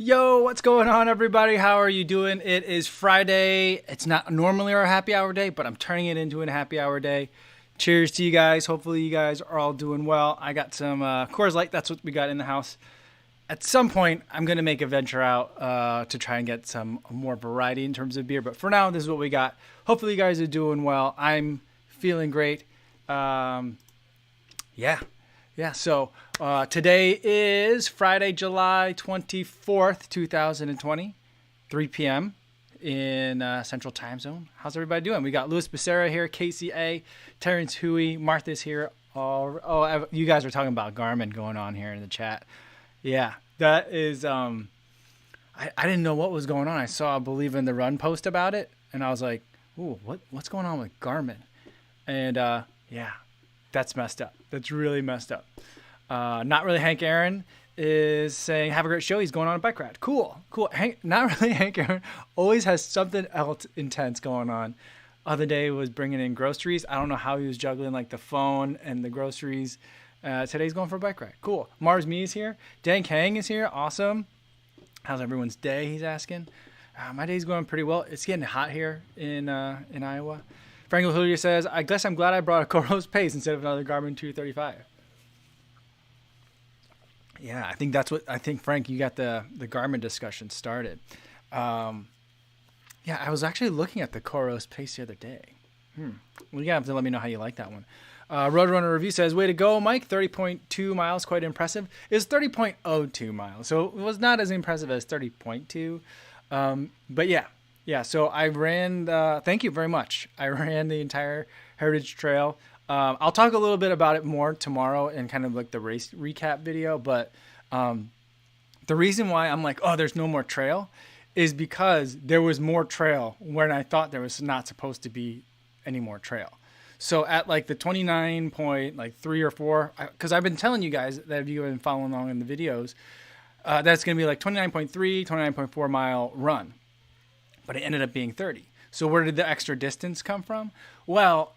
Yo, what's going on, everybody? How are you doing? It is Friday. It's not normally our happy hour day, but I'm turning it into a happy hour day. Cheers to you guys. Hopefully, you guys are all doing well. I got some Coors Light. That's what we got in the house. At some point, I'm going to make a venture out to try and get some more variety in terms of beer. But for now, this is what we got. Hopefully, you guys are doing well. I'm feeling great. Yeah. So today is Friday, July 24th, 2020, 3 p.m. in Central Time Zone. How's everybody doing? We got Louis Becerra here, Casey A, Terrence Huey, Martha's here. You guys are talking about Garmin going on here in the chat. Yeah, that is, I didn't know what was going on. I saw Believe in the Run post about it, and I was like, ooh, what's going on with Garmin? And yeah. That's messed up. That's really messed up. Not really Hank Aaron is saying, have a great show. He's going on a bike ride. Cool. Not really Hank Aaron always has something else intense going on. Other day was bringing in groceries. I don't know how he was juggling like the phone and the groceries. Today's going for a bike ride. Cool. Mars Me is here. Dan Kang is here. Awesome. How's everyone's day? He's asking. My day's going pretty well. It's getting hot here in Iowa. Frank Hillier says, I guess I'm glad I brought a Coros Pace instead of another Garmin 235. Yeah, I think, Frank, you got the Garmin discussion started. Yeah, I was actually looking at the Coros Pace the other day. Well, you have to let me know how you like that one. Roadrunner Review says, way to go, Mike. 30.2 miles, quite impressive. It's 30.02 miles, so it was not as impressive as 30.2. But yeah. Yeah, so I ran, thank you very much. I ran the entire Heritage Trail. I'll talk a little bit about it more tomorrow in kind of like the race recap video. But the reason why I'm like, oh, there's no more trail is because there was more trail when I thought there was not supposed to be any more trail. So at like the 29.3 or 4, because I've been telling you guys that if you've been following along in the videos, that's going to be like 29.3, 29.4 mile run. But it ended up being 30. So where did the extra distance come from? Well,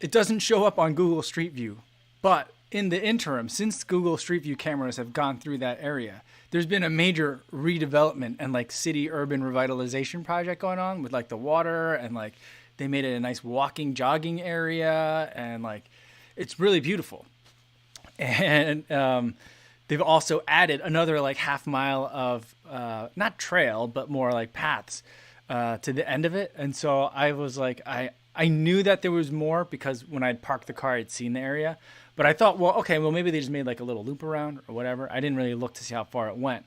it doesn't show up on Google Street View. But in the interim, since Google Street View cameras have gone through that area, there's been a major redevelopment and like city urban revitalization project going on with like the water, and like they made it a nice walking, jogging area, and like it's really beautiful. And they've also added another like half mile of not trail, but more like paths to the end of it. And so I was like, I knew that there was more because when I'd parked the car, I'd seen the area. But I thought, well, okay, well, maybe they just made like a little loop around or whatever. I didn't really look to see how far it went.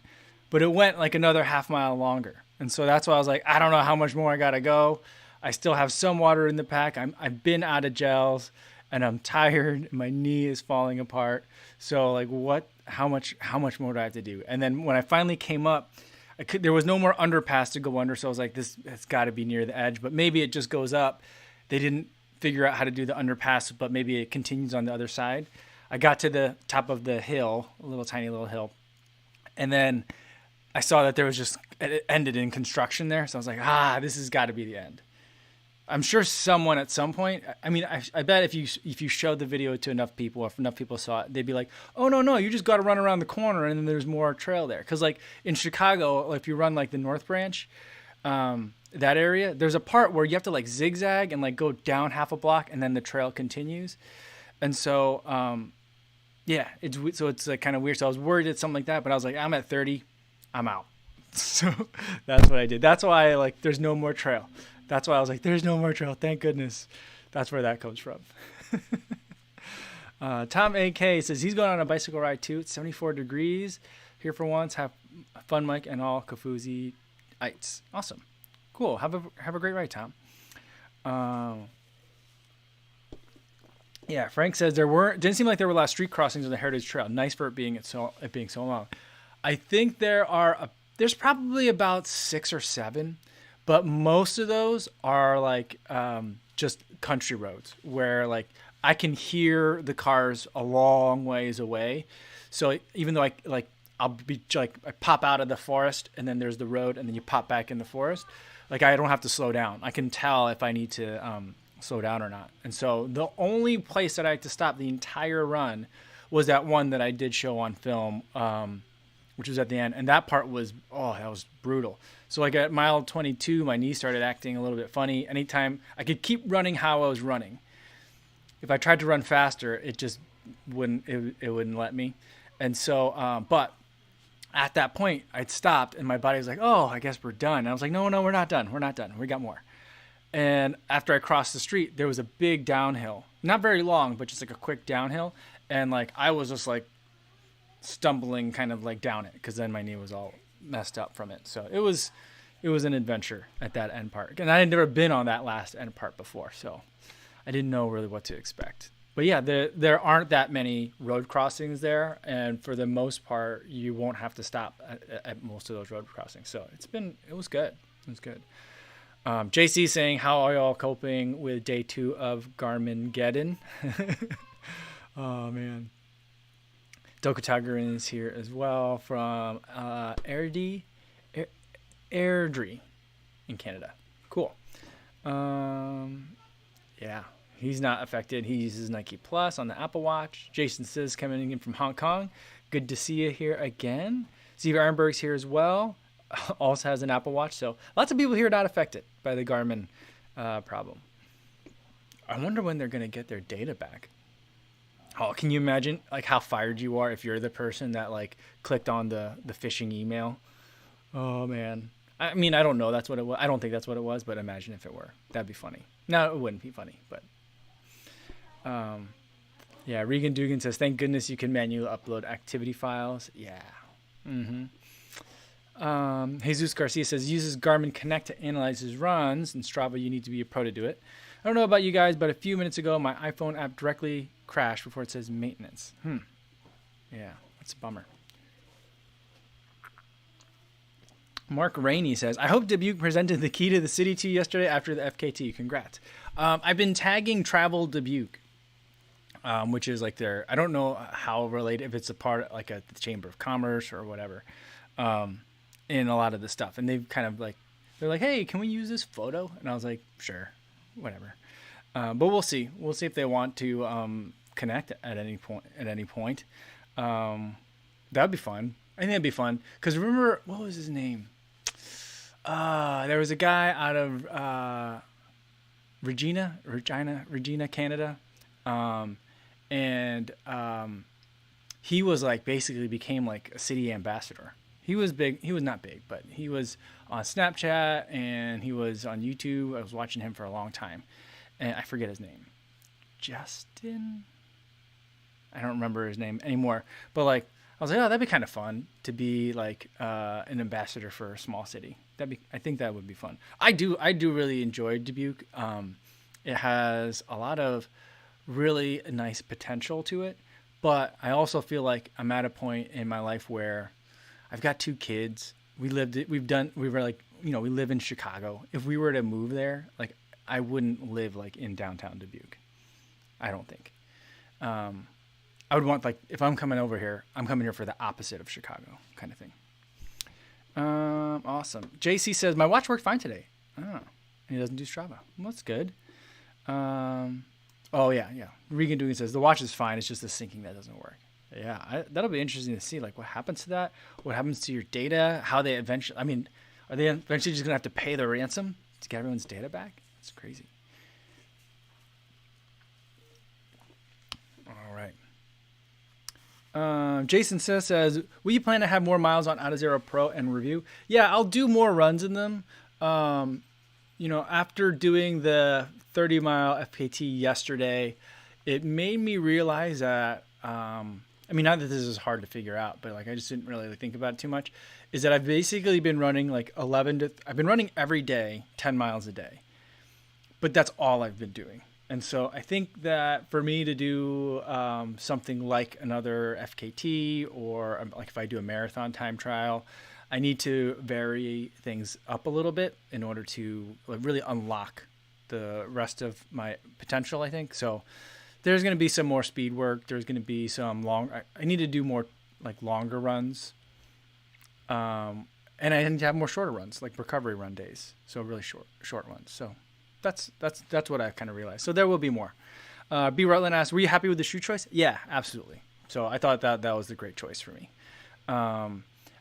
But it went like another half mile longer. And so that's why I was like, I don't know how much more I got to go. I still have some water in the pack. I've been out of gels, and I'm tired. My knee is falling apart. So like, how much more do I have to do? And then when I finally came up, there was no more underpass to go under. So I was like, this has got to be near the edge, but maybe it just goes up. They didn't figure out how to do the underpass, but maybe it continues on the other side. I got to the top of the hill, a tiny little hill. And then I saw that it ended in construction there. So I was like, this has got to be the end. I'm sure someone at some point, I mean, I bet if you showed the video to enough people, or if enough people saw it, they'd be like, oh, no, you just got to run around the corner and then there's more trail there. Because like in Chicago, if you run like the North Branch, that area, there's a part where you have to like zigzag and like go down half a block and then the trail continues. And so, yeah, it's like kind of weird. So I was worried it's something like that, but I was like, I'm at 30, I'm out. So that's what I did. That's why there's no more trail. That's why I was like, there's no more trail. Thank goodness. That's where that comes from. Tom AK says he's going on a bicycle ride too. It's 74 degrees here for once. Have fun, Mike, and all Kafuzi-ites. Awesome. Cool. Have a great ride, Tom. Yeah, Frank says didn't seem like there were a lot of street crossings on the Heritage Trail. Nice for it being so long. I think there's probably about 6 or 7. But most of those are like just country roads where like I can hear the cars a long ways away. So even though I'll be like, I pop out of the forest and then there's the road and then you pop back in the forest. Like I don't have to slow down. I can tell if I need to slow down or not. And so the only place that I had to stop the entire run was that one that I did show on film which was at the end. And that part was, that was brutal. So like at mile 22, my knee started acting a little bit funny. Anytime I could keep running how I was running. If I tried to run faster, it just wouldn't, it wouldn't let me. And so, but at that point I'd stopped and my body was like, oh, I guess we're done. And I was like, no, we're not done. We're not done. We got more. And after I crossed the street, there was a big downhill, not very long, but just like a quick downhill. And like, I was just like stumbling kind of like down it, cause then my knee was all messed up from it. So it was an adventure at that end part. And I had never been on that last end part before. So I didn't know really what to expect. But yeah, there aren't that many road crossings there. And for the most part, you won't have to stop at most of those road crossings. So it was good. It was good. JC saying, how are y'all coping with day 2 of Garmin Geddon? Oh, man. Dokatagan is here as well from Airdrie in Canada. Cool. Yeah, he's not affected. He uses Nike Plus on the Apple Watch. Jason says, coming in from Hong Kong. Good to see you here again. Steve Ironberg's here as well. Also has an Apple Watch. So lots of people here not affected by the Garmin problem. I wonder when they're going to get their data back. Oh, can you imagine like how fired you are if you're the person that like clicked on the phishing email? Oh man. I mean, I don't know. That's what it was. I don't think that's what it was, but imagine if it were. That'd be funny. No, it wouldn't be funny, but yeah, Regan Dugan says, thank goodness you can manually upload activity files. Yeah. Jesus Garcia says, uses Garmin Connect to analyze his runs, and Strava, you need to be a pro to do it. I don't know about you guys, but a few minutes ago, my iPhone app directly crashed before it says maintenance. Yeah, that's a bummer. Mark Rainey says, I hope Dubuque presented the key to the city to you yesterday after the FKT. Congrats. I've been tagging Travel Dubuque, which is like their, I don't know how related, if it's a part like the Chamber of Commerce or whatever, in a lot of the stuff. And they've kind of like, they're like, hey, can we use this photo? And I was like, sure, whatever. But we'll see. We'll see if they want to connect at any point. That'd be fun. I think that'd be fun. Because remember, what was his name? There was a guy out of Regina, Canada. And he was like basically became like a city ambassador. He was big. He was not big, but he was on Snapchat and he was on YouTube. I was watching him for a long time. And I forget his name. Justin? I don't remember his name anymore. But like, I was like, oh, that'd be kind of fun to be like an ambassador for a small city. I think that would be fun. I do really enjoy Dubuque. It has a lot of really nice potential to it, but I also feel like I'm at a point in my life where I've got 2 kids. We live in Chicago. If we were to move there, like I wouldn't live like in downtown Dubuque. I don't think. I would want, like, if I'm coming over here, I'm coming here for the opposite of Chicago kind of thing. Awesome. JC says, my watch worked fine today. Oh, and he doesn't do Strava. Well, that's good. Oh, yeah. Regan Dugan says, the watch is fine. It's just the syncing that doesn't work. Yeah, that'll be interesting to see, like, what happens to that? What happens to your data? How they eventually, I mean, are they eventually just going to have to pay the ransom to get everyone's data back? It's crazy. All right. Jason says, will you plan to have more miles on AutoZero Pro and review? Yeah, I'll do more runs in them. After doing the 30-mile FKT yesterday, it made me realize that, not that this is hard to figure out, but like I just didn't really think about it too much, is that I've basically been running like I've been running every day, 10 miles a day, but that's all I've been doing. And so I think that for me to do something like another FKT or like if I do a marathon time trial, I need to vary things up a little bit in order to really unlock the rest of my potential, I think. So there's going to be some more speed work. There's going to be some I need to do more like longer runs. And I need to have more shorter runs, like recovery run days. So really short ones. So that's what I kind of realized. So there will be more. B. Rutland asked, were you happy with the shoe choice? Yeah, absolutely. So I thought that was the great choice for me.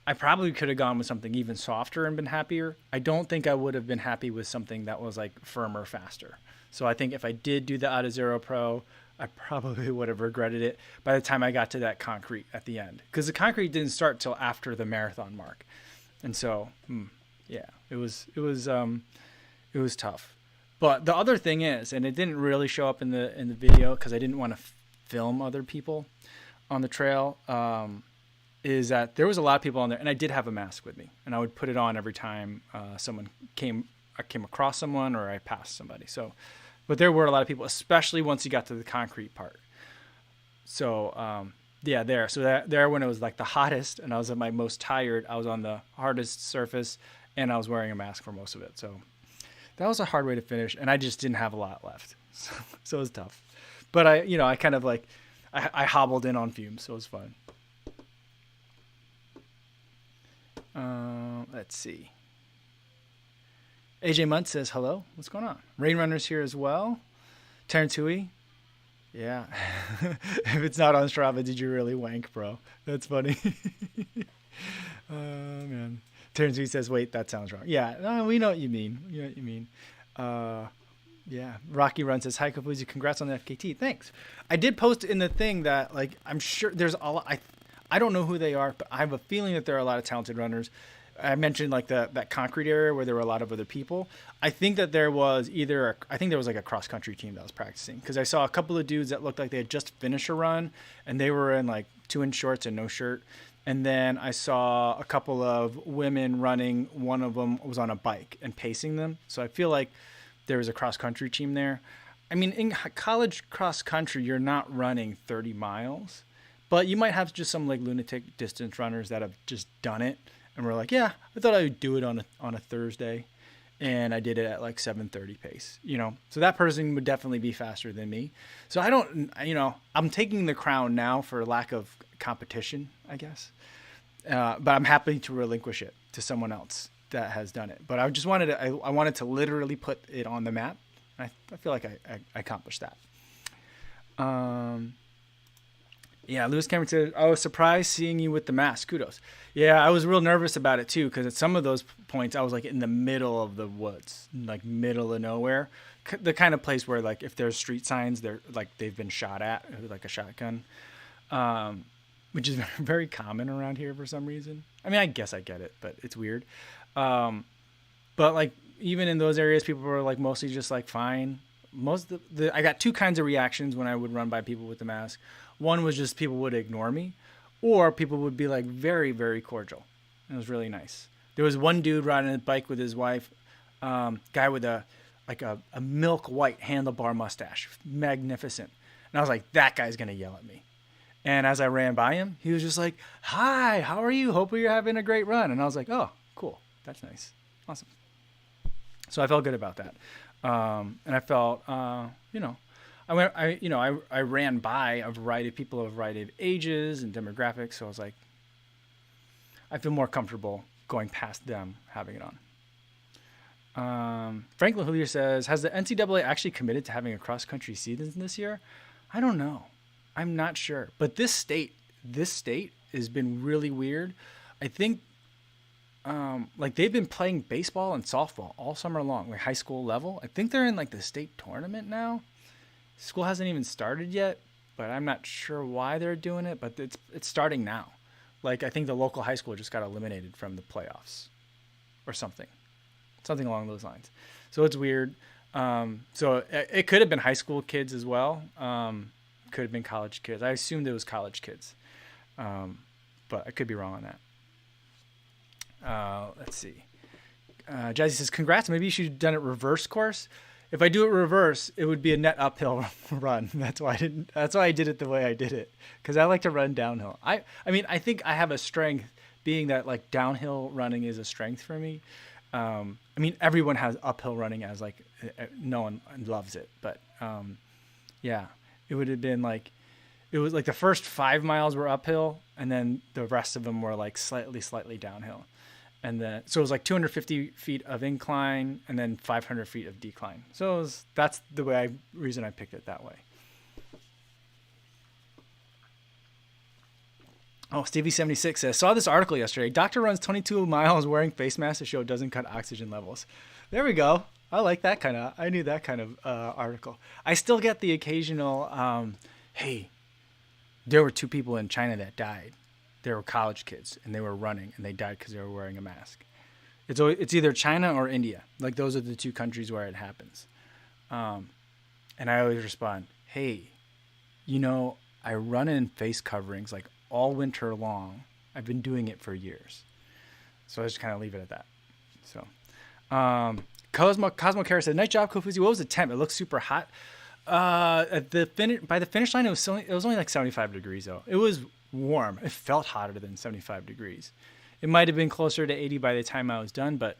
I probably could have gone with something even softer and been happier. I don't think I would have been happy with something that was like firmer, faster. So I think if I did do the Out of Zero Pro, I probably would have regretted it by the time I got to that concrete at the end, because the concrete didn't start till after the marathon mark. And so, yeah, it was tough. But the other thing is, and it didn't really show up in the video because I didn't want to film other people on the trail, is that there was a lot of people on there, and I did have a mask with me, and I would put it on every time I came across someone or I passed somebody. So, but there were a lot of people, especially once you got to the concrete part. So, yeah, there. So there when it was like the hottest and I was at my most tired, I was on the hardest surface and I was wearing a mask for most of it. So that was a hard way to finish, and I just didn't have a lot left. So it was tough. But I kind of like, I hobbled in on fumes, so it was fun. Let's see. AJ Munt says, hello. What's going on? Rain Runner's here as well. Terrence Hui. Yeah. If it's not on Strava, did you really wank, bro? That's funny. Oh, man. Terrence Hui says, wait, that sounds wrong. Yeah, no, we know what you mean. Yeah. Rocky Run says, hi, Kafuzi. Congrats on the FKT. Thanks. I did post in the thing that, like, I'm sure there's a lot. I don't know who they are, but I have a feeling that there are a lot of talented runners. I mentioned like that concrete area where there were a lot of other people. I think that there was like a cross country team that was practicing, because I saw a couple of dudes that looked like they had just finished a run and they were in like 2-inch shorts and no shirt. And then I saw a couple of women running. One of them was on a bike and pacing them. So I feel like there was a cross country team there. I mean, in college cross country, you're not running 30 miles, but you might have just some like lunatic distance runners that have just done it. And we're like, yeah, I thought I would do it on a Thursday, and I did it at like 7:30 pace, So that person would definitely be faster than me. So I'm taking the crown now for lack of competition, I guess. But I'm happy to relinquish it to someone else that has done it. But I just I wanted to literally put it on the map. I feel like I accomplished that. Yeah, Lewis Cameron said, I was surprised seeing you with the mask. Kudos. Yeah, I was real nervous about it too, because at some of those points I was like in the middle of the woods, like middle of nowhere. The kind of place where like if there's street signs, they're like they've been shot at with like a shotgun, which is very common around here for some reason. I mean, I guess I get it, but it's weird. But like even in those areas, people were like mostly just like fine. I got two kinds of reactions when I would run by people with the mask. One was just people would ignore me, or people would be like very, very cordial. It was really nice. There was one dude riding a bike with his wife, guy with a milk white handlebar mustache, magnificent. And I was like, that guy's gonna yell at me. And as I ran by him, he was just like, hi, how are you? Hope you're having a great run. And I was like, oh, cool, that's nice, awesome. So I felt good about that. And I felt, I ran by a variety of people of a variety of ages and demographics. So I was like, I feel more comfortable going past them having it on. Franklin Hillier says, has the NCAA actually committed to having a cross country season this year? I don't know. I'm not sure. But this state has been really weird. I think, like they've been playing baseball and softball all summer long, like high school level. I think they're in like the state tournament now. School hasn't even started yet, but I'm not sure why they're doing it, but it's starting now. Like I think the local high school just got eliminated from the playoffs or something along those lines. So it's weird. So it could have been high school kids as well. Could have been college kids. I assumed it was college kids. But I could be wrong on that. Let's see. Jazzy says, congrats. Maybe you should have done it reverse course. If I do it reverse, it would be a net uphill run. That's why I did it the way I did it, because I like to run downhill. I mean, I think I have a strength, being that like downhill running is a strength for me. I mean, everyone has uphill running as like, no one loves it, but yeah, it would have been like, it was like the first 5 miles were uphill, and then the rest of them were like slightly downhill. And then, so it was like 250 feet of incline and then 500 feet of decline. So that's the reason I picked it that way. Oh, Stevie76 says, saw this article yesterday. Doctor runs 22 miles wearing face mask to show it doesn't cut oxygen levels. There we go. I like that kind of, I knew that kind of article. I still get the occasional, hey, there were 2 people in China that died. They were college kids and they were running and they died because they were wearing a mask. It's either China or India. Like those are the 2 countries where it happens. And I always respond, hey, I run in face coverings like all winter long. I've been doing it for years. So I just kind of leave it at that. So, Cosmo Care said, nice job, Kofuzi. What was the temp? It looks super hot. By the finish line, it was only like 75 degrees though. It was warm. It felt hotter than 75 degrees. It might have been closer to 80 by the time I was done, but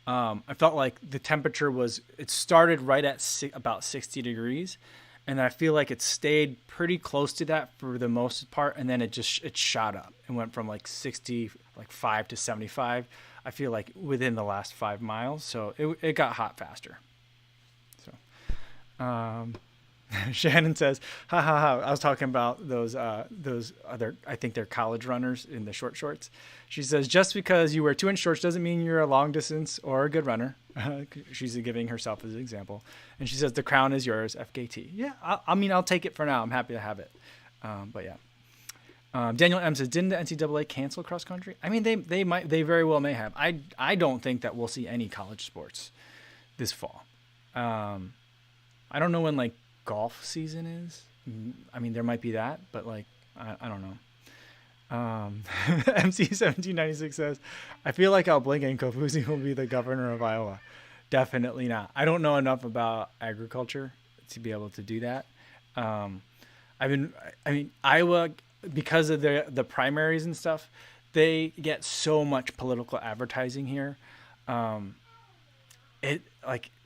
I felt like the temperature it started right at about 60 degrees. And I feel like it stayed pretty close to that for the most part. And then it shot up and went from like 65 to 75. I feel like within the last 5 miles. So it got hot faster. So, Shannon says, ha ha ha. I was talking about those other, I think they're college runners in the short shorts. She says, just because you wear 2-inch shorts doesn't mean you're a long distance or a good runner. She's giving herself as an example. And she says, the crown is yours, FKT. Yeah, I'll take it for now. I'm happy to have it. But yeah. Daniel M says, didn't the NCAA cancel cross country? I mean, they very well may have. I don't think that we'll see any college sports this fall. I don't know when like golf season is. I mean, there might be that, but like, I don't know. MC1796 says, I feel like I'll blink and Kofuzi will be the governor of Iowa. Definitely not. I don't know enough about agriculture to be able to do that. Iowa, because of the primaries and stuff, they get so much political advertising here.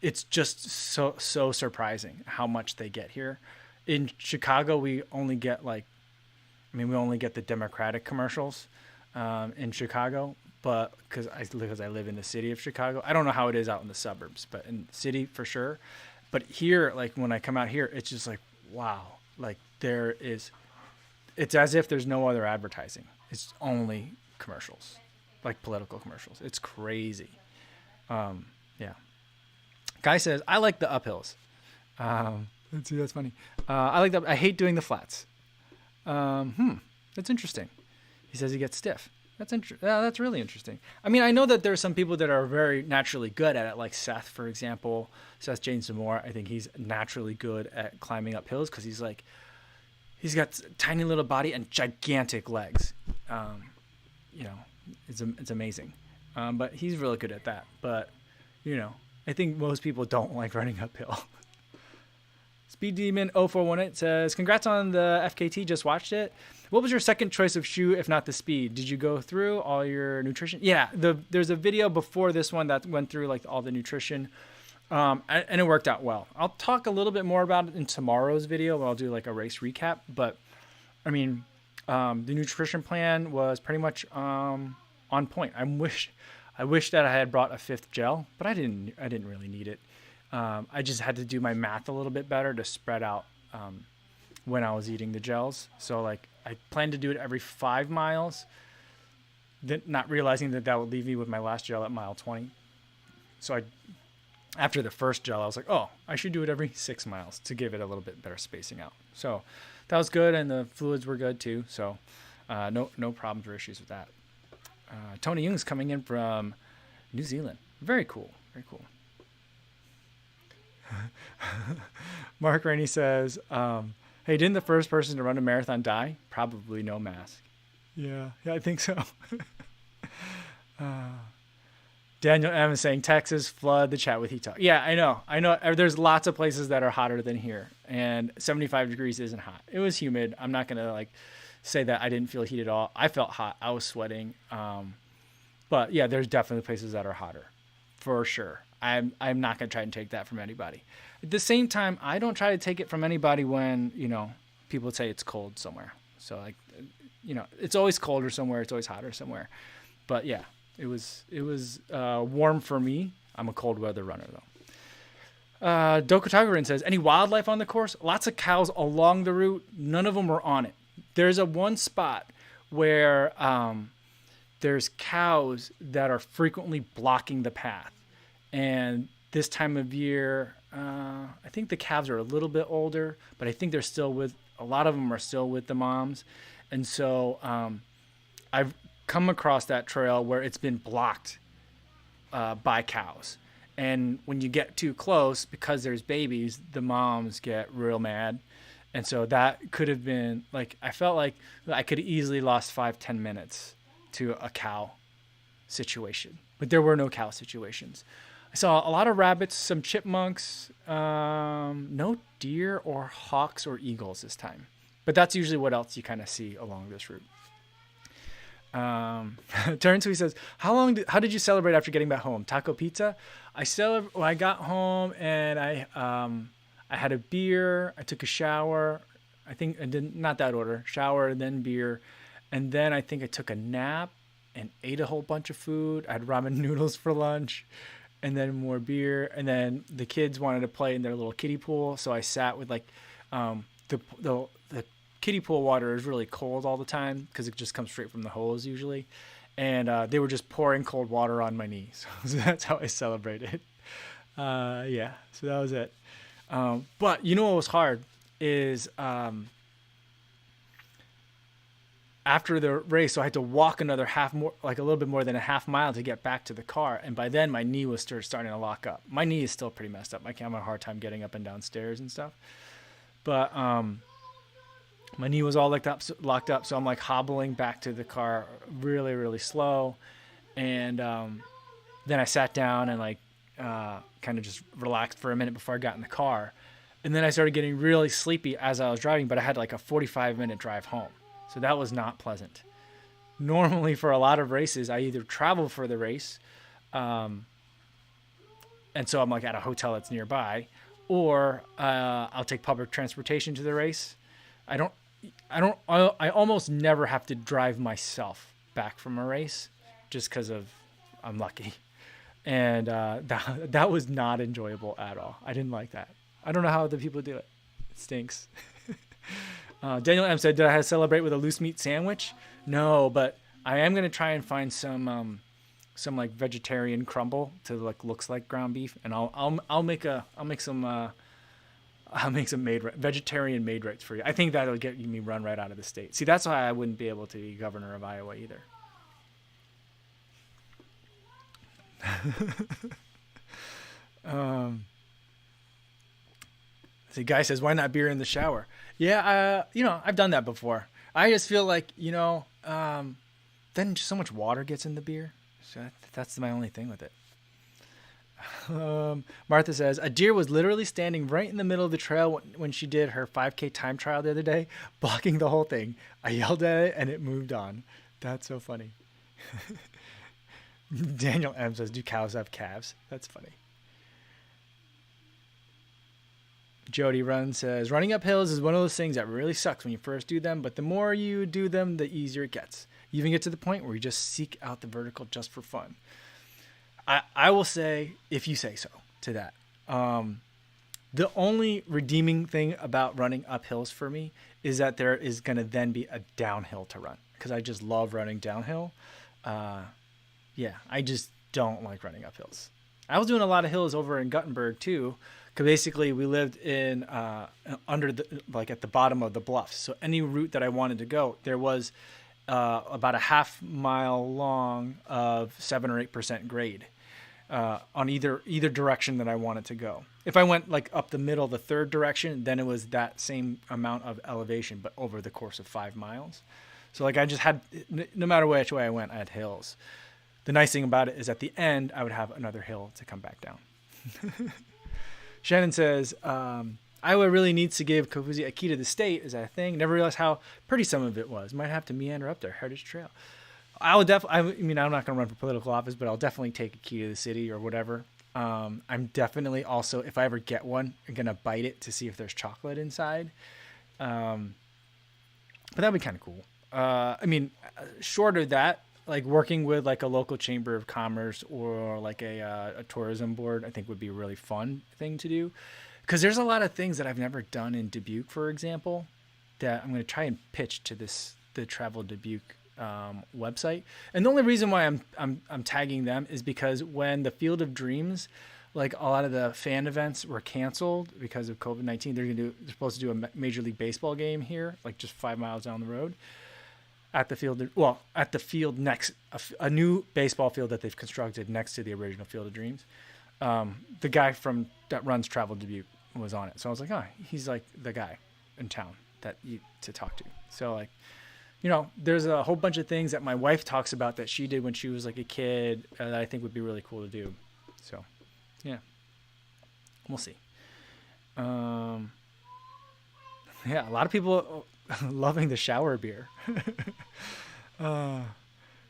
It's just so surprising how much they get here. In Chicago, we only get the Democratic commercials in Chicago, but because I live in the city of Chicago. I don't know how it is out in the suburbs, but in the city for sure. But here, like when I come out here, it's just like, wow, like it's as if there's no other advertising. It's only commercials, like political commercials. It's crazy. Yeah. Guy says, I like the uphills. Let's see, that's funny. I hate doing the flats. That's interesting. He says he gets stiff. That's really interesting. I mean, I know that there's some people that are very naturally good at it, like Seth, for example. Seth James Zamora, I think he's naturally good at climbing up hills because he's got tiny little body and gigantic legs. It's amazing. But he's really good at that. But, I think most people don't like running uphill. Speed Demon 0418 says, congrats on the FKT, just watched it. What was your second choice of shoe if not the Speed? Did you go through all your nutrition? Yeah, there's a video before this one that went through like all the nutrition, and it worked out well. I'll talk a little bit more about it in tomorrow's video where I'll do like a race recap. But I mean, the nutrition plan was pretty much on point. I wish that I had brought a 5th gel, but I didn't really need it. I just had to do my math a little bit better to spread out when I was eating the gels. So like I planned to do it every 5 miles, then not realizing that would leave me with my last gel at mile 20. So after the first gel, I was like, oh, I should do it every 6 miles to give it a little bit better spacing out. So that was good, and the fluids were good too. So no problems or issues with that. Tony Young's coming in from New Zealand. Very cool. Very cool. Mark Rainey says, hey, didn't the first person to run a marathon die? Probably no mask. Yeah, I think so. Daniel M is saying, Texas, flood the chat with heat talk. Yeah, I know. There's lots of places that are hotter than here, and 75 degrees isn't hot. It was humid. I'm not going to say that I didn't feel heat at all. I felt hot. I was sweating. But yeah, there's definitely places that are hotter for sure. I'm not going to try and take that from anybody. At the same time, I don't try to take it from anybody when, people say it's cold somewhere. So it's always colder somewhere. It's always hotter somewhere. But yeah, it was warm for me. I'm a cold weather runner though. Dokotagarin says, any wildlife on the course? Lots of cows along the route. None of them were on it. There's one spot where there's cows that are frequently blocking the path. And this time of year, I think the calves are a little bit older, but I think they're still with, a lot of them are still with the moms. And so I've come across that trail where it's been blocked by cows. And when you get too close, because there's babies, the moms get real mad. And so that could have been like, I felt like I could have easily lost 5-10 minutes to a cow situation, but there were no cow situations. I saw a lot of rabbits, some chipmunks, no deer or hawks or eagles this time, but that's usually what else you kind of see along this route. Terrence, who says, how did you celebrate after getting back home? Taco pizza? I got home and I had a beer. I took a shower. I think I didn't, not that order, shower, then beer. And then I think I took a nap and ate a whole bunch of food. I had ramen noodles for lunch and then more beer. And then the kids wanted to play in their little kiddie pool. So I sat with like, the kiddie pool water is really cold all the time because it just comes straight from the hose usually. And they were just pouring cold water on my knees. So that's how I celebrated. Yeah, so that was it. But you know what was hard is after the race, so I had to walk another like a little bit more than a half mile to get back to the car. And by then my knee was starting to lock up. My knee is still pretty messed up. I have a hard time getting up and down stairs and stuff. But my knee was all locked up. So I'm like hobbling back to the car really, really slow. And then I sat down and like kind of just relaxed for a minute before I got in the car. And then I started getting really sleepy as I was driving, but I had like a 45-minute drive home. So that was not pleasant. Normally for a lot of races, I either travel for the race, and so I'm like at a hotel that's nearby, or I'll take public transportation to the race. I almost never have to drive myself back from a race just because I'm lucky. And that was not enjoyable at all. I didn't like that. I don't know how other people do it. It stinks. Daniel M said, did I celebrate with a loose meat sandwich? No, but I am going to try and find some like vegetarian crumble to like looks like ground beef. And I'll make some vegetarian made rights for you. I think that'll get me run right out of the state. See, that's why I wouldn't be able to be governor of Iowa either. The guy says, why not beer in the shower? Yeah, I've done that before. I just feel like, then so much water gets in the beer. So that's my only thing with it. Martha says, a deer was literally standing right in the middle of the trail when she did her 5K time trial the other day, blocking the whole thing. I yelled at it and it moved on. That's so funny. Daniel M says, do cows have calves? That's funny. Jody Run says, running up hills is one of those things that really sucks when you first do them, but the more you do them, the easier it gets. You even get to the point where you just seek out the vertical just for fun. I will say, if you say so, to that. The only redeeming thing about running up hills for me is that there is going to then be a downhill to run, because I just love running downhill. I just don't like running up hills. I was doing a lot of hills over in Guttenberg too, because basically we lived in under the at the bottom of the bluffs. So any route that I wanted to go, there was about a half mile long of 7 or 8% grade on either direction that I wanted to go. If I went like up the middle, the third direction, then it was that same amount of elevation, but over the course of 5 miles. So like I just had, no matter which way I went, I had hills. The nice thing about it is at the end, I would have another hill to come back down. Shannon says, Iowa really needs to give Kofuzi a key to the state. Is that a thing? Never realized how pretty some of it was. Might have to meander up there. Heritage Trail. I would definitely, I'm not going to run for political office, but I'll definitely take a key to the city or whatever. I'm definitely also, if I ever get one, I'm going to bite it to see if there's chocolate inside. But that'd be kind of cool. Short of that, like working with like a local chamber of commerce or like a tourism board, I think would be a really fun thing to do. Because there's a lot of things that I've never done in Dubuque, for example, that I'm going to try and pitch to this the Travel Dubuque website. And the only reason why I'm tagging them is because when the Field of Dreams, like a lot of the fan events were canceled because of COVID-19, they're supposed to do a Major League Baseball game here, like just 5 miles down the road at the field next, a new baseball field that they've constructed next to the original Field of Dreams. The guy that runs Travel Dubuque was on it. So I was like, oh, he's like the guy in town to talk to. So like, there's a whole bunch of things that my wife talks about that she did when she was like a kid that I think would be really cool to do. So, yeah, we'll see. Yeah, a lot of people loving the shower beer.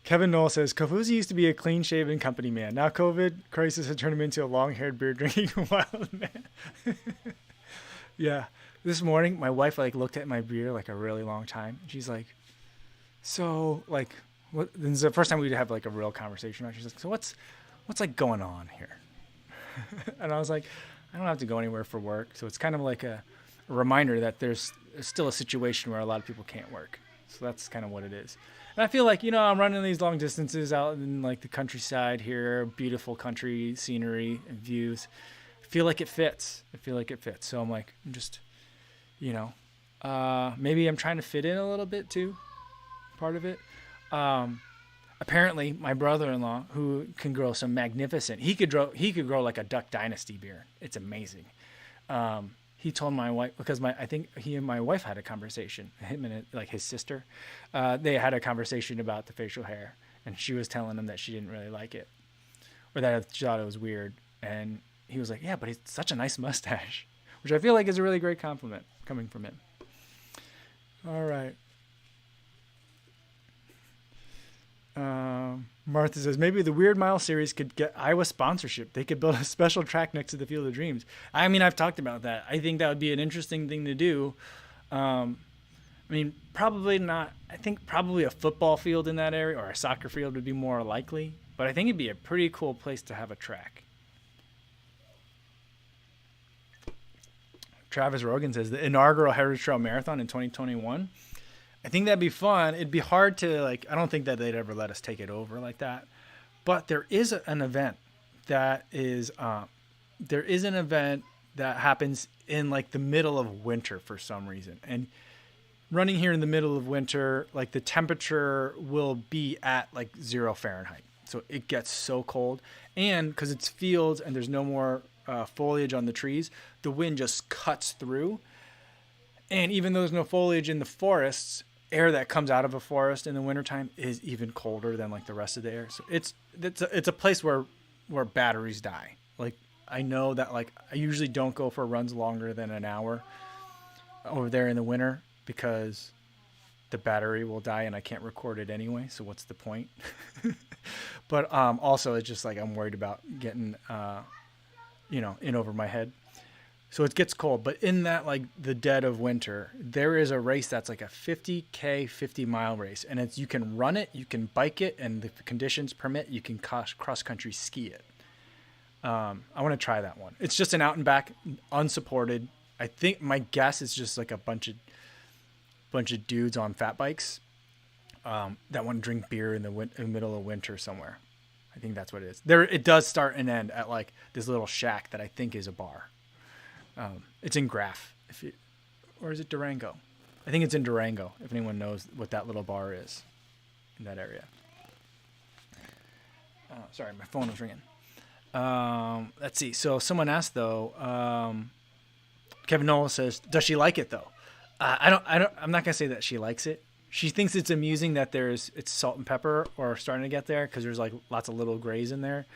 Kevin Knoll says, Kafuzi used to be a clean-shaven company man. Now COVID crisis has turned him into a long-haired beer-drinking wild man. Yeah. This morning, my wife looked at my beer like a really long time. She's like, so like, what? This is the first time we'd have like a real conversation. She's like, so what's like going on here? And I was like, I don't have to go anywhere for work. So it's kind of like a reminder that there's still a situation where a lot of people can't work. So that's kind of what it is. And I feel like, I'm running these long distances out in like the countryside here, beautiful country scenery and views. I feel like it fits. So I'm like, I'm just, maybe I'm trying to fit in a little bit too. Part of it. Apparently my brother-in-law, who can grow some magnificent, he could grow like a Duck Dynasty beer. It's amazing. He told my wife, because I think he and my wife had a conversation, him and like his sister, they had a conversation about the facial hair, and she was telling him that she didn't really like it, or that she thought it was weird. And he was like, yeah, but it's such a nice mustache, which I feel like is a really great compliment coming from him. All right. Martha says, maybe the Weird Mile series could get Iowa sponsorship. They could build a special track next to the Field of Dreams. I mean, I've talked about that. I think that would be an interesting thing to do. Probably not. I think probably a football field in that area or a soccer field would be more likely. But I think it'd be a pretty cool place to have a track. Travis Rogan says, the inaugural Heritage Trail Marathon in 2021. I think that'd be fun. It'd be hard to I don't think that they'd ever let us take it over like that. But there is an event that happens in like the middle of winter for some reason. And running here in the middle of winter, like the temperature will be at like 0 Fahrenheit. So it gets so cold. And because it's fields and there's no more foliage on the trees, the wind just cuts through. And even though there's no foliage in the forests, air that comes out of a forest in the wintertime is even colder than like the rest of the air. So it's a place where batteries die. Like I know that like I usually don't go for runs longer than an hour over there in the winter because the battery will die and I can't record it anyway. So what's the point? But also it's just like I'm worried about getting in over my head. So it gets cold, but in that, like the dead of winter, there is a race that's like a 50K, 50-mile race. And you can run it, you can bike it, and if the conditions permit, you can cross-country ski it. I want to try that one. It's just an out and back, unsupported. I think my guess is just like a bunch of dudes on fat bikes that want to drink beer in the middle of winter somewhere. I think that's what it is. It does start and end at like this little shack that I think is a bar. It's in Graf, or is it Durango? I think it's in Durango, if anyone knows what that little bar is in that area. Sorry, my phone was ringing. Let's see. So someone asked, though, Kevin Nolan says, does she like it, though? I'm not going to say that she likes it. She thinks it's amusing that it's salt and pepper or starting to get there because there's like lots of little grays in there.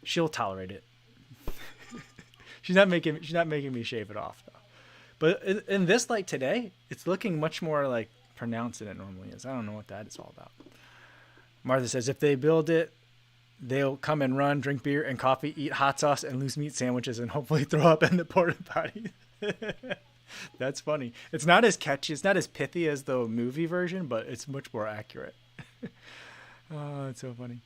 She'll tolerate it. She's not making me shave it off though. But in this light today, it's looking much more like pronounced than it normally is. I don't know what that is all about. Martha says if they build it, they'll come and run, drink beer and coffee, eat hot sauce and loose meat sandwiches, and hopefully throw up in the porta potty. That's funny. It's not as catchy. It's not as pithy as the movie version, but it's much more accurate. Oh, it's so funny.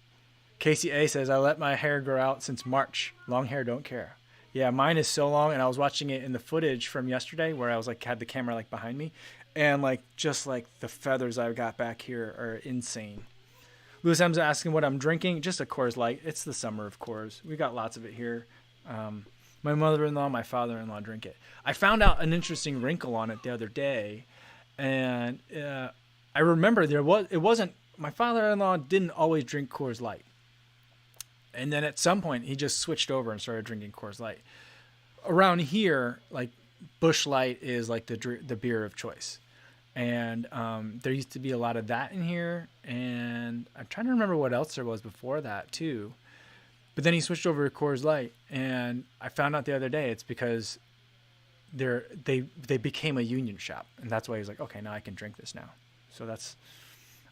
Casey A says, I let my hair grow out since March. Long hair, don't care. Yeah, mine is so long, and I was watching it in the footage from yesterday where I was like had the camera like behind me, And like, just like the feathers I've got back here are insane. Louis M's asking what I'm drinking. Just a Coors Light. It's the summer of Coors. We got lots of it here. My mother-in-law, my father-in-law drink it. I found out an interesting wrinkle on it the other day, and I remember it wasn't, my father-in-law didn't always drink Coors Light. And then at some point he just switched over and started drinking Coors Light. Around here, like, Busch Light is like the beer of choice. And there used to be a lot of that in here, and I'm trying to remember what else there was before that too. But then he switched over to Coors Light, and I found out the other day it's because they became a union shop, and that's why he's like, okay, now I can drink this now. So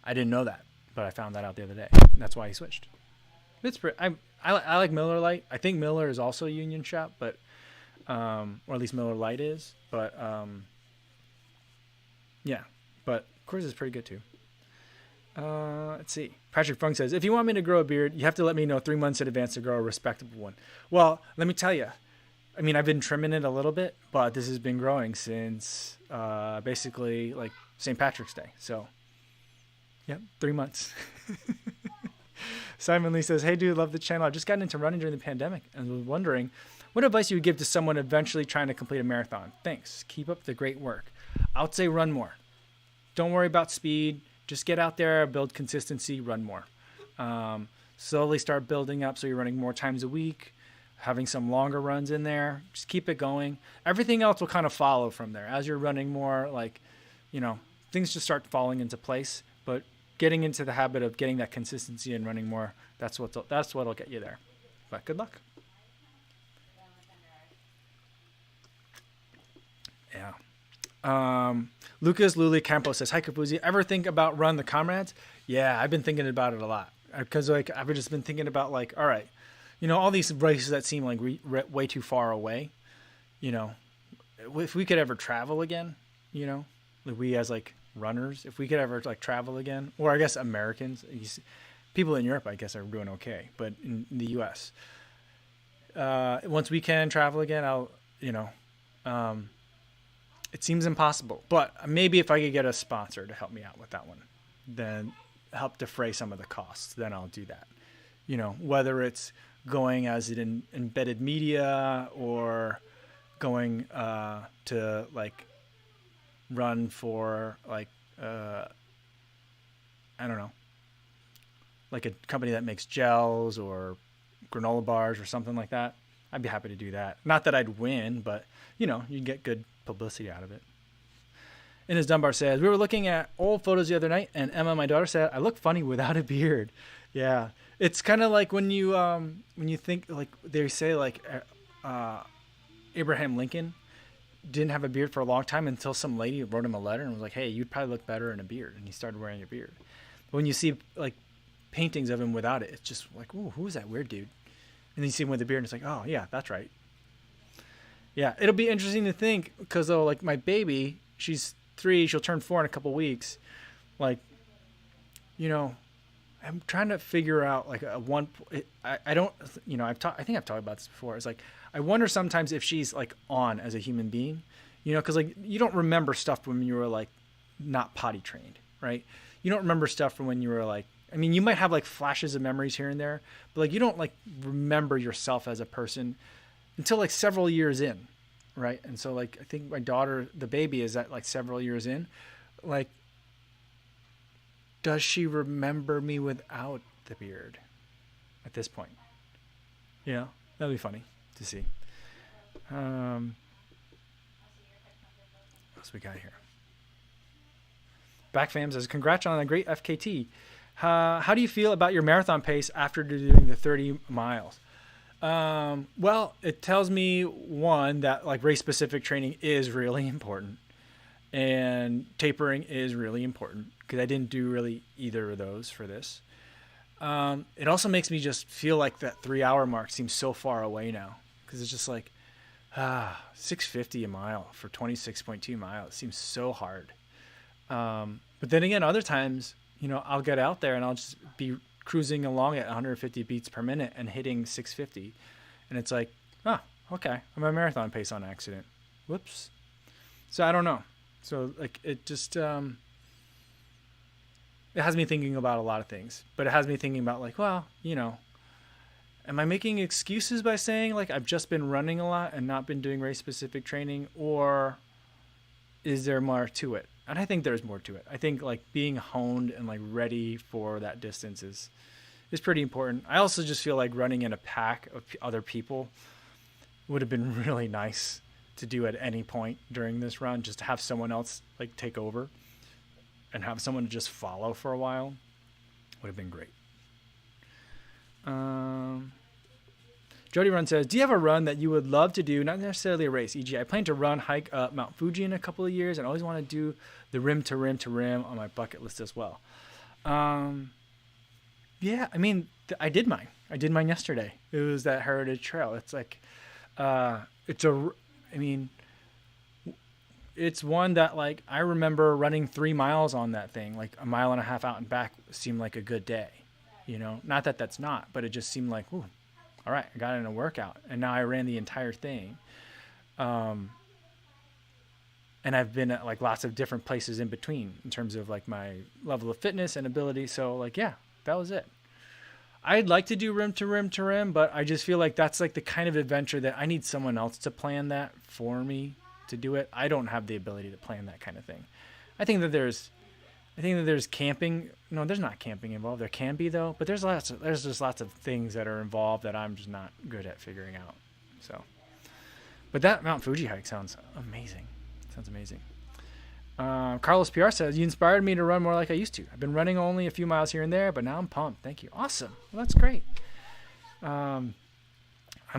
I didn't know that, but I found that out the other day. And that's why he switched. It's I like Miller Lite. I think Miller is also a union shop, but or at least Miller Lite is, but yeah, but Coors is pretty good too. Let's see. Patrick Funk says, if you want me to grow a beard, you have to let me know 3 months in advance to grow a respectable one. Well, let me tell you. I mean, I've been trimming it a little bit, but this has been growing since basically like St. Patrick's Day. So, yep, 3 months. Simon Lee says, hey, dude, love the channel. I just got into running during the pandemic and was wondering what advice you would give to someone eventually trying to complete a marathon. Thanks. Keep up the great work. I would say run more. Don't worry about speed. Just get out there, build consistency, run more. Slowly start building up so you're running more times a week, having some longer runs in there. Just keep it going. Everything else will kind of follow from there. As you're running more, like, you know, things just start falling into place. But getting into the habit of getting that consistency and running more, that's what'll get you there. But good luck. Yeah. Lucas Luli Campos says, hi, Kapuzi. Ever think about Run the Comrades? Yeah, I've been thinking about it a lot. Because like I've just been thinking about like, all right, you know, all these races that seem like way too far away, you know, if we could ever travel again, you know, like we as like runners, if we could ever like travel again, or I guess Americans, people in Europe, I guess are doing okay, but in the US, once we can travel again, it seems impossible, but maybe if I could get a sponsor to help me out with that one, then help defray some of the costs, then I'll do that. You know, whether it's going as an embedded media or going to like run for like, I don't know, like a company that makes gels or granola bars or something like that. I'd be happy to do that. Not that I'd win, but you know, you get good publicity out of it. Innes Dunbar says, we were looking at old photos the other night, and Emma, my daughter, said, I look funny without a beard. Yeah. It's kind of like when you think, like they say, like Abraham Lincoln didn't have a beard for a long time until some lady wrote him a letter and was like, hey, you'd probably look better in a beard. And he started wearing a beard. But when you see like paintings of him without it, it's just like, ooh, who is that weird dude? And then you see him with a beard and it's like, oh yeah, that's right. Yeah, it'll be interesting to think because though, like my baby, she's 3, she'll turn 4 in a couple weeks. Like, you know, I'm trying to figure out like I don't, you know, I think I've talked about this before. It's like, I wonder sometimes if she's like on as a human being, you know, cause like you don't remember stuff when you were like not potty trained, right? You don't remember stuff from when you were like, I mean, you might have like flashes of memories here and there, but like, you don't like remember yourself as a person until like several years in. Right. And so like, I think my daughter, the baby is at like several years in, like, does she remember me without the beard at this point? You know, that'd be funny to see. What else we got here? Backfam says, congrats on a great FKT. How do you feel about your marathon pace after doing the 30 miles? Well, it tells me, one, that like race specific training is really important and tapering is really important because I didn't do really either of those for this. It also makes me just feel like that 3-hour mark seems so far away now because it's just like, 650 a mile for 26.2 miles seems so hard. But then again, other times, you know, I'll get out there and I'll just be cruising along at 150 beats per minute and hitting 650. And it's like, okay, I'm a marathon pace on accident. Whoops. So I don't know. So like it just it has me thinking about a lot of things, but it has me thinking about like, well, am I making excuses by saying like I've just been running a lot and not been doing race specific training, or is there more to it? And I think there's more to it. I think like being honed and like ready for that distance is pretty important. I also just feel like running in a pack of other people would have been really nice to do at any point during this run, just to have someone else like take over and have someone to just follow for a while would have been great. Jody Run says, do you have a run that you would love to do? Not necessarily a race, e.g. I plan to hike up Mount Fuji in a couple of years and always want to do the rim to rim to rim on my bucket list as well. Yeah, I mean, I did mine. I did mine yesterday. It was that Heritage Trail. It's like, it's one that like, I remember running 3 miles on that thing, like a mile and a half out and back seemed like a good day, not that that's not, but it just seemed like, ooh, all right, I got in a workout and now I ran the entire thing. And I've been at like lots of different places in between in terms of like my level of fitness and ability. So like, yeah, that was it. I'd like to do rim to rim to rim, but I just feel like that's like the kind of adventure that I need someone else to plan that for me to do it. I don't have the ability to plan that kind of thing. I think that there's camping. No, there's not camping involved. There can be though, but there's just lots of things that are involved that I'm just not good at figuring out. So, but that Mount Fuji hike sounds amazing. Sounds amazing. Carlos PR says, you inspired me to run more like I used to. I've been running only a few miles here and there, but now I'm pumped. Thank you. Awesome. Well, that's great. I'm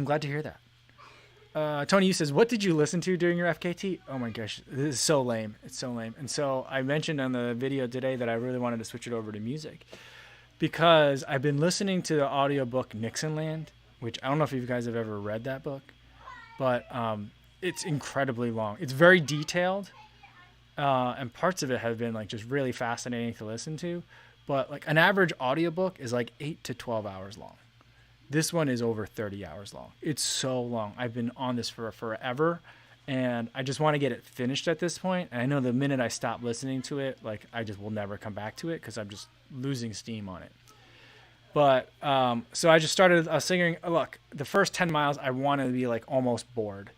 glad to hear that. Tony, you says, what did you listen to during your FKT? Oh my gosh, this is so lame. It's so lame. And so I mentioned on the video today that I really wanted to switch it over to music because I've been listening to the audiobook Nixonland, which I don't know if you guys have ever read that book, but it's incredibly long. It's very detailed. And parts of it have been like just really fascinating to listen to, but like an average audiobook is like 8 to 12 hours long. This one is over 30 hours long. It's so long. I've been on this for forever and I just want to get it finished at this point. And I know the minute I stop listening to it, like I just will never come back to it because I'm just losing steam on it. But, so I just started figuring, look, the first 10 miles, I want to be like almost bored.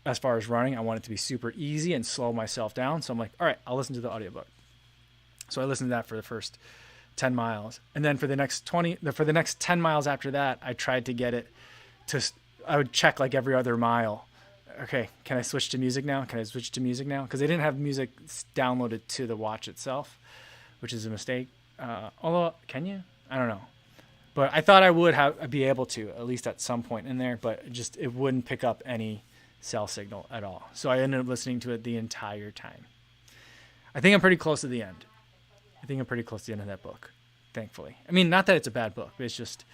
As far as running, I want it to be super easy and slow myself down. So I'm like, all right, I'll listen to the audiobook. So I listened to that for the first 10 miles. And then for the next 10 miles after that, I tried to get it to, I would check like every other mile. Okay, can I switch to music now? Because they didn't have music downloaded to the watch itself, which is a mistake. Although, can you? I don't know. But I thought I would be able to, at least at some point in there, but it wouldn't pick up any cell signal at all. So I ended up listening to it the entire time. I think I'm pretty close to the end. of that book, thankfully. I mean, not that it's a bad book, but it's just,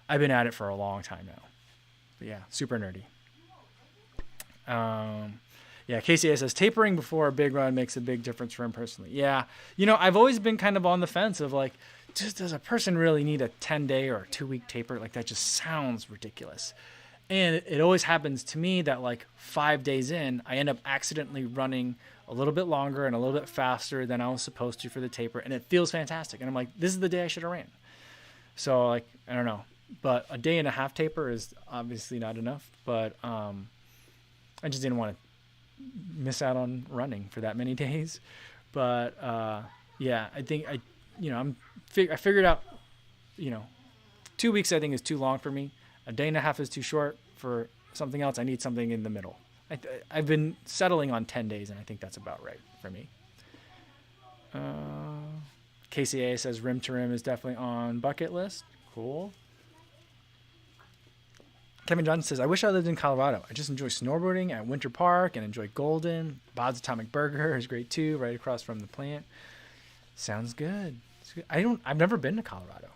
I've been at it for a long time now. But yeah, super nerdy. Yeah, KCA says, tapering before a big run makes a big difference for him personally. Yeah, I've always been kind of on the fence of like, does a person really need a 10-day or a 2-week taper? Like that just sounds ridiculous. And it always happens to me that like 5 days in, I end up accidentally running a little bit longer and a little bit faster than I was supposed to for the taper. And it feels fantastic. And I'm like, this is the day I should have ran. So like, I don't know, but a day and a half taper is obviously not enough, but I just didn't want to miss out on running for that many days. But yeah, I think I figured out, 2 weeks I think is too long for me. A day and a half is too short for something else. I need something in the middle. I've been settling on 10 days, and I think that's about right for me. KCA says rim to rim is definitely on bucket list. Cool. Kevin Johnson says, I wish I lived in Colorado. I just enjoy snowboarding at Winter Park and enjoy Golden. Bob's Atomic Burger is great too, right across from the plant. Sounds good. I've never been to Colorado.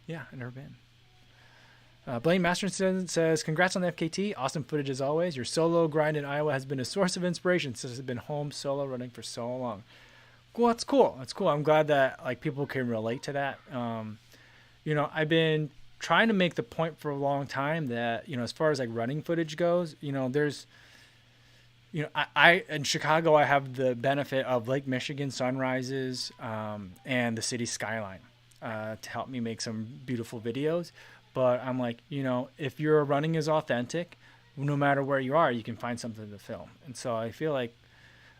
Yeah, I've never been. Blaine Masterson says, congrats on the FKT. Awesome footage as always. Your solo grind in Iowa has been a source of inspiration since I've been home solo running for so long. Well, that's cool. That's cool. I'm glad that like people can relate to that. I've been trying to make the point for a long time that, as far as like running footage goes, I in Chicago, I have the benefit of Lake Michigan sunrises, and the city skyline, to help me make some beautiful videos. But I'm like, if your running is authentic, no matter where you are, you can find something to film. And so I feel like,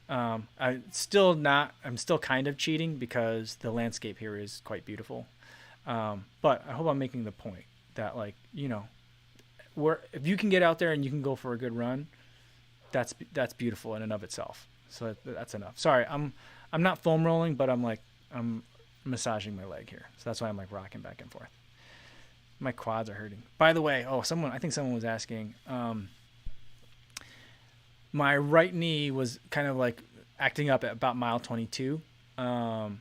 I'm still kind of cheating because the landscape here is quite beautiful. But I hope I'm making the point that, like, if you can get out there and you can go for a good run, that's beautiful in and of itself. So that's enough. Sorry, I'm not foam rolling, but I'm massaging my leg here. So that's why I'm like rocking back and forth. My quads are hurting. By the way, I think someone was asking, my right knee was kind of like acting up at about mile 22. I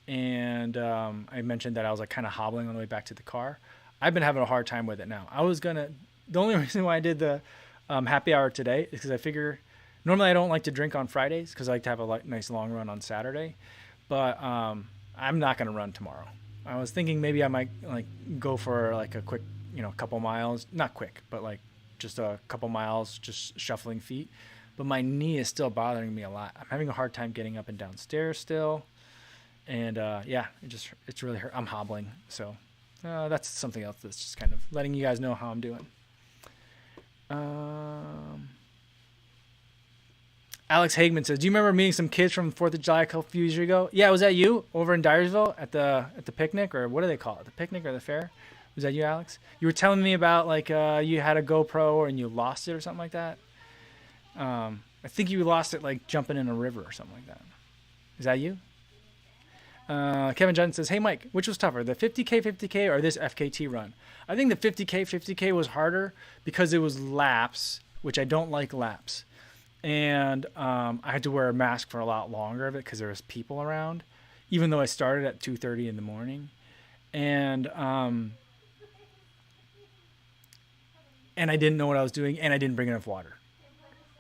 mentioned that I was like kind of hobbling on the way back to the car. I've been having a hard time with it now. The only reason why I did the happy hour today is because I figure normally I don't like to drink on Fridays because I like to have a nice long run on Saturday, but I'm not going to run tomorrow. I was thinking maybe I might like go for like a quick, couple miles, not quick, but like just a couple miles, just shuffling feet. But my knee is still bothering me a lot. I'm having a hard time getting up and down stairs still. And it's really hurt. I'm hobbling. So that's something else that's just kind of letting you guys know how I'm doing. Alex Hagman says, do you remember meeting some kids from 4th of July a few years ago? Yeah, was that you over in Dyersville at the picnic, or what do they call it? The picnic or the fair? Was that you, Alex? You were telling me about like you had a GoPro and you lost it or something like that. I think you lost it like jumping in a river or something like that. Is that you? Kevin Johnson says, hey Mike, which was tougher, the 50K or this FKT run? I think the 50K was harder because it was laps, which I don't like laps. And I had to wear a mask for a lot longer of it because there was people around, even though I started at 2:30 in the morning. And I didn't know what I was doing, and I didn't bring enough water.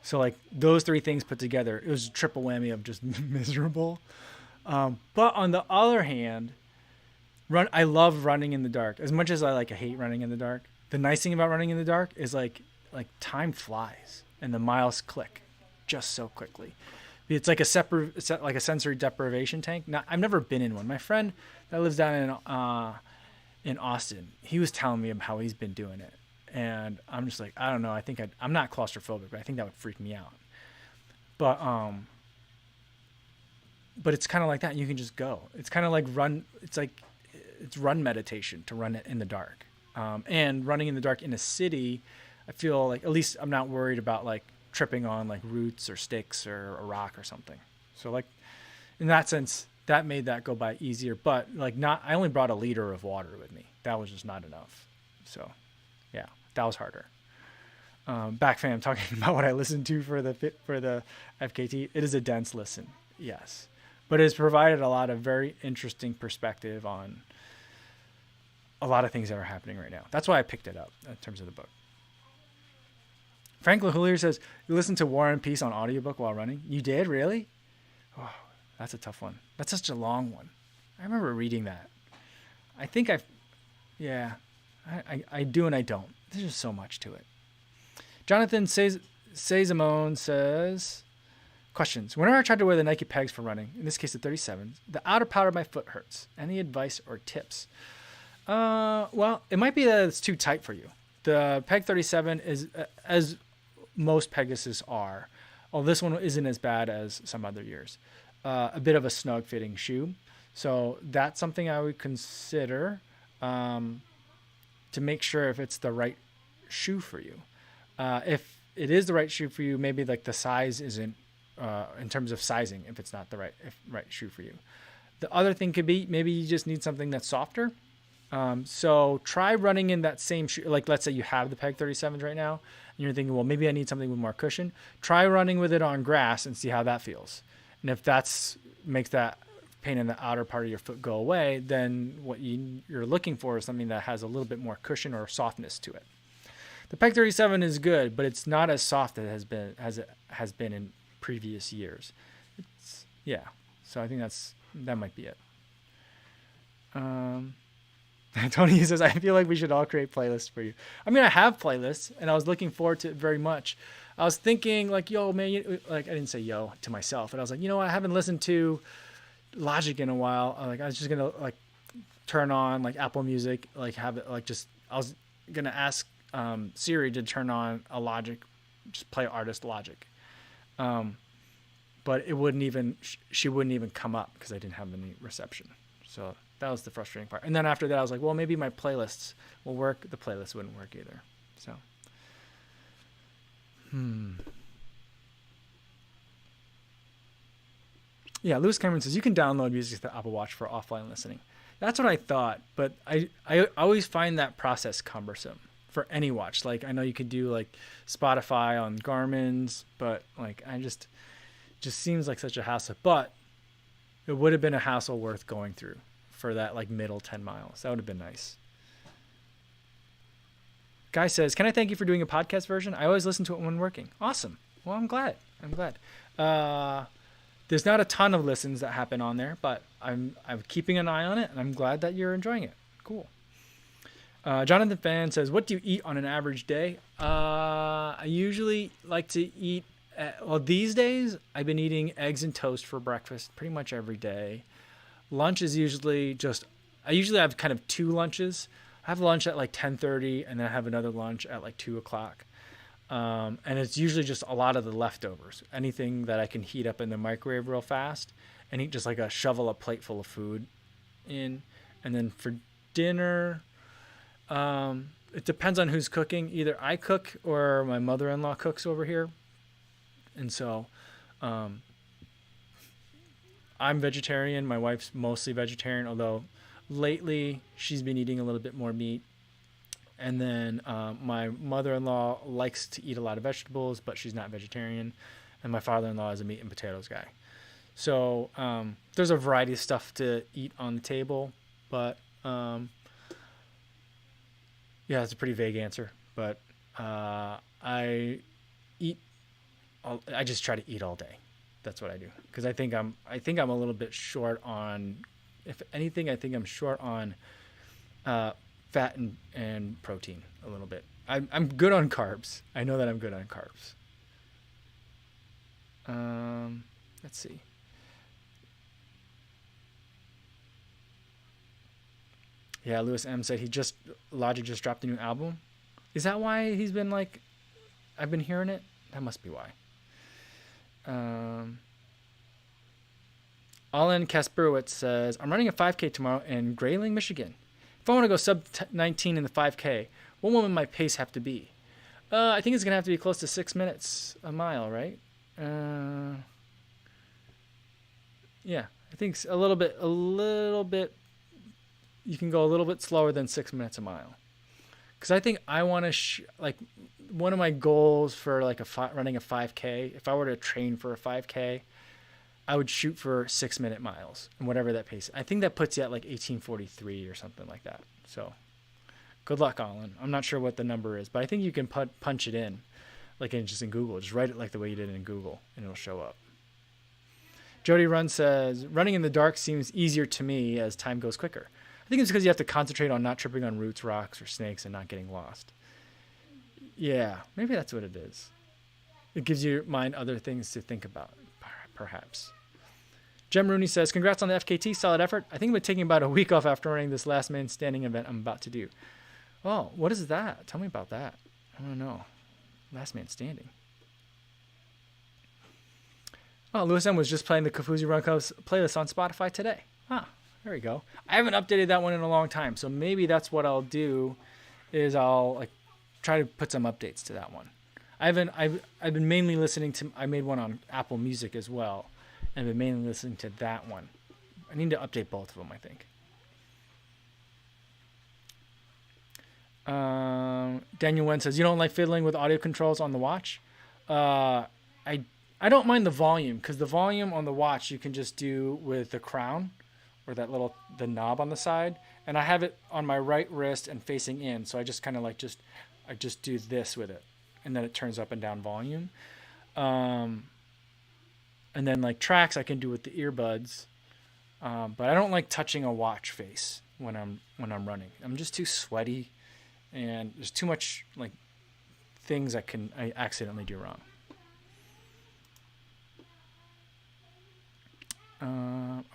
So like those three things put together, it was a triple whammy of just miserable. But on the other hand, I love running in the dark. As much as I hate running in the dark, the nice thing about running in the dark is like time flies and the miles click just so quickly. It's like a sensory deprivation tank. Now, I've never been in one. My friend that lives down in Austin, he was telling me how he's been doing it. And I'm just like, I don't know. I think I'm not claustrophobic, but I think that would freak me out. But it's kind of like that. You can just go. It's kind of like run. It's run meditation to run it in the dark. And running in the dark in a city, I feel like at least I'm not worried about like tripping on like roots or sticks or a rock or something. So like in that sense, that made that go by easier. But I only brought a liter of water with me. That was just not enough. So yeah, that was harder. Back fam talking about what I listened to for the FKT. It is a dense listen, yes, but it has provided a lot of very interesting perspective on a lot of things that are happening right now. That's why I picked it up in terms of the book. Franklin Hillier says, you listened to War and Peace on audiobook while running? You did, really? Oh, that's a tough one. That's such a long one. I remember reading that. I think I do and I don't. There's just so much to it. Jonathan Sazamone says, questions. Whenever I tried to wear the Nike pegs for running, in this case the 37s, the outer part of my foot hurts. Any advice or tips? Well, it might be that it's too tight for you. The Peg 37 is, as most Pegasus are, this one isn't as bad as some other years, a bit of a snug fitting shoe. So that's something I would consider to make sure if it's the right shoe for you. If it is the right shoe for you, maybe like the size isn't, in terms of sizing, if it's not the right shoe for you. The other thing could be maybe you just need something that's softer. So try running in that same shoe. Like let's say you have the Peg 37s right now and you're thinking, well, maybe I need something with more cushion. Try running with it on grass and see how that feels. And if makes that pain in the outer part of your foot go away, then what you're looking for is something that has a little bit more cushion or softness to it. The Peg 37 is good, but it's not as soft as it has been in previous years. So I think that might be it. Tony says, I feel like we should all create playlists for you. I mean, I have playlists, and I was looking forward to it very much. I was thinking like, yo, man, like I didn't say yo to myself, but I was like, I haven't listened to Logic in a while. I was just gonna like turn on like Apple Music, like have it like just. I was gonna ask Siri to turn on a Logic, just play artist Logic, but it wouldn't even. She wouldn't even come up because I didn't have any reception. So that was the frustrating part. And then after that, I was like, well, maybe my playlists will work. The playlist wouldn't work either. So. Yeah, Lewis Cameron says you can download music to the Apple Watch for offline listening. That's what I thought, but I always find that process cumbersome for any watch. Like I know you could do like Spotify on Garmin's, but like I just seems like such a hassle. But it would have been a hassle worth going through for that like middle 10 miles. That would have been nice. Guy says, can I thank you for doing a podcast version? I always listen to it when working. Awesome. Well, I'm glad. There's not a ton of listens that happen on there, but I'm keeping an eye on it, and I'm glad that you're enjoying it. Cool. Jonathan Fan says, what do you eat on an average day? I usually like to eat, these days, I've been eating eggs and toast for breakfast pretty much every day. Lunch is usually I usually have kind of two lunches. I have lunch at like 10:30, and then I have another lunch at like 2 o'clock. And it's usually just a lot of the leftovers, anything that I can heat up in the microwave real fast and eat just like a plate full of food in. And then for dinner, it depends on who's cooking. Either I cook or my mother-in-law cooks over here. And so, I'm vegetarian. My wife's mostly vegetarian, although lately she's been eating a little bit more meat. And then my mother-in-law likes to eat a lot of vegetables, but she's not vegetarian. And my father-in-law is a meat and potatoes guy. So there's a variety of stuff to eat on the table. But yeah, it's a pretty vague answer. But I just try to eat all day. That's what I do. Because I think I'm a little bit short on, if anything, I think I'm short on fat and protein a little bit. I'm good on carbs. I know that I'm good on carbs. Let's see. Yeah, Lewis M said Logic just dropped a new album. Is that why he's been like, I've been hearing it? That must be why. Alan Kasperowitz says, I'm running a 5K tomorrow in Grayling, Michigan. If I want to go sub 19 in the 5K, what will my pace have to be? I think it's going to have to be close to 6 minutes a mile, right? Yeah, I think a little bit, you can go a little bit slower than 6 minutes a mile. Because I think I want to, one of my goals for like running a 5K, if I were to train for a 5K, I would shoot for 6-minute miles and whatever that pace. I think that puts you at like 18:43 or something like that. So good luck, Alan. I'm not sure what the number is, but I think you can punch it in, like in Google. Just write it like the way you did in Google, and it'll show up. Jody Run says, running in the dark seems easier to me as time goes quicker. I think it's because you have to concentrate on not tripping on roots, rocks, or snakes and not getting lost. Yeah, maybe that's what it is. It gives your mind other things to think about, perhaps. Jem Rooney says, congrats on the FKT, solid effort. I think I'm taking about a week off after running this last man standing event I'm about to do. Oh, what is that? Tell me about that. I want to know. Last man standing. Oh, Lewis M was just playing the Kafuzi Run Coast playlist on Spotify today. There we go. I haven't updated that one in a long time, so maybe that's what I'll do, is I'll try to put some updates to that one. I've been mainly listening to, I made one on Apple Music as well, and I've been mainly listening to that one. I need to update both of them, I think. Daniel Wen says, you don't like fiddling with audio controls on the watch? I don't mind the volume, because the volume on the watch you can just do with the crown, or the knob on the side, and I have it on my right wrist and facing in, so I just kind of I just do this with it, and then it turns up and down volume. And then tracks I can do with the earbuds, but I don't like touching a watch face when I'm running. I'm just too sweaty, and there's too much things I accidentally do wrong.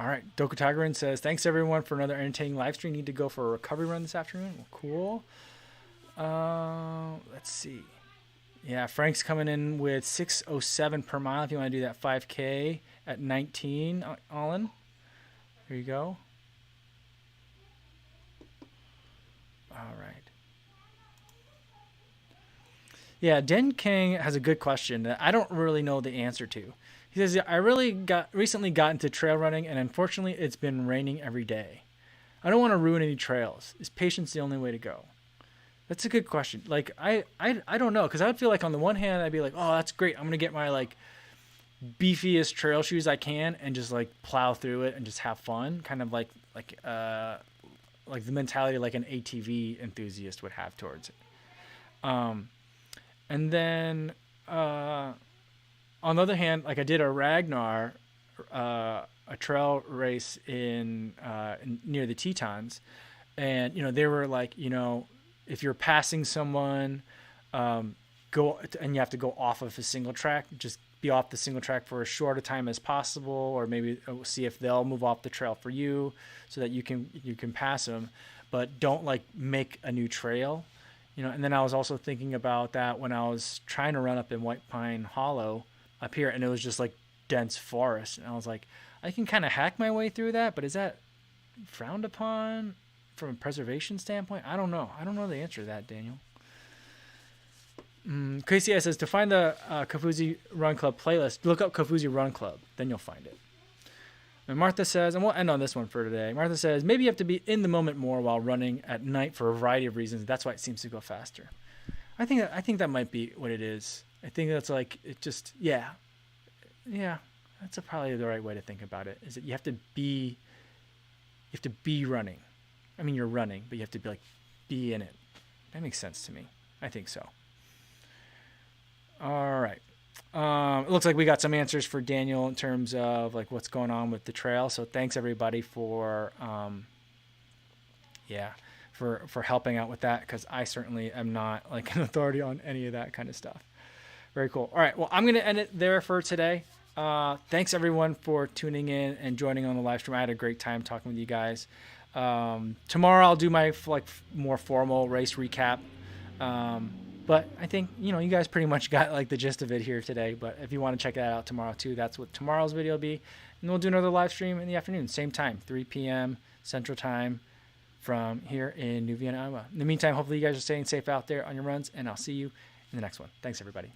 All right. Dokutagarin says, thanks everyone for another entertaining live stream. Need to go for a recovery run this afternoon. Well, cool. Let's see. Yeah, Frank's coming in with 6:07 per mile. If you want to do that 5K at 19, Olin. Here you go. All right. Yeah, Den King has a good question that I don't really know the answer to. He says, I recently got into trail running, and unfortunately, it's been raining every day. I don't want to ruin any trails. Is patience the only way to go? That's a good question. Like, I don't know, because I would feel like on the one hand, I'd be like, oh, that's great. I'm going to get my, like, beefiest trail shoes I can and just, like, plow through it and just have fun. Kind of like the mentality like an ATV enthusiast would have towards it. And then on the other hand, like I did a Ragnar, a trail race in near the Tetons, and they were like, if you're passing someone, go and you have to go off of a single track, just be off the single track for as short a time as possible, or maybe see if they'll move off the trail for you so that you can pass them, but don't like make a new trail. And then I was also thinking about that when I was trying to run up in White Pine Hollow up here, and it was just like dense forest. And I was like, I can kind of hack my way through that, but is that frowned upon from a preservation standpoint? I don't know. I don't know the answer to that, Daniel. KCS says, to find the Kofuzi Run Club playlist, look up Kofuzi Run Club. Then you'll find it. And Martha says, and we'll end on this one for today. Martha says, maybe you have to be in the moment more while running at night for a variety of reasons. That's why it seems to go faster. I think that might be what it is. I think that's like, it just, yeah. That's probably the right way to think about it, is that you have to be running. I mean, you're running, but you have to be in it. That makes sense to me. I think so. All right. It looks like we got some answers for Daniel in terms of like what's going on with the trail. So thanks everybody for helping out with that, because I certainly am not like an authority on any of that kind of stuff. Very cool. All right. Well, I'm going to end it there for today. Thanks everyone for tuning in and joining on the live stream. I had a great time talking with you guys. Tomorrow I'll do my more formal race recap. But I think, you guys pretty much got like the gist of it here today. But if you want to check that out tomorrow too, that's what tomorrow's video will be. And we'll do another live stream in the afternoon, same time, 3 p.m. Central Time from here in New Vienna, Iowa. In the meantime, hopefully you guys are staying safe out there on your runs, and I'll see you in the next one. Thanks, everybody.